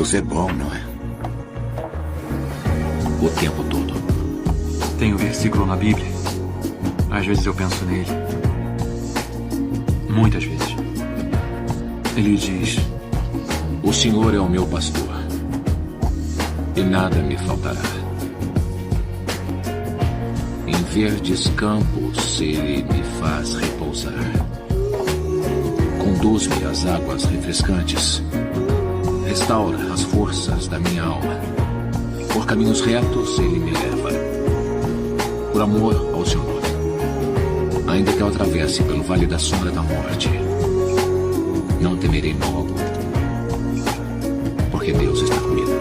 Deus é bom, não é? O tempo todo. Tem um versículo na Bíblia. Às vezes eu penso nele. Muitas vezes. Ele diz: o Senhor é o meu pastor, e nada me faltará. Em verdes campos ele me faz repousar. Conduz-me às águas refrescantes. Restaura as forças da minha alma. Por caminhos retos ele me leva. Por amor ao seu nome. Ainda que eu atravesse pelo vale da sombra da morte, não temerei mal algum, porque Deus está comigo.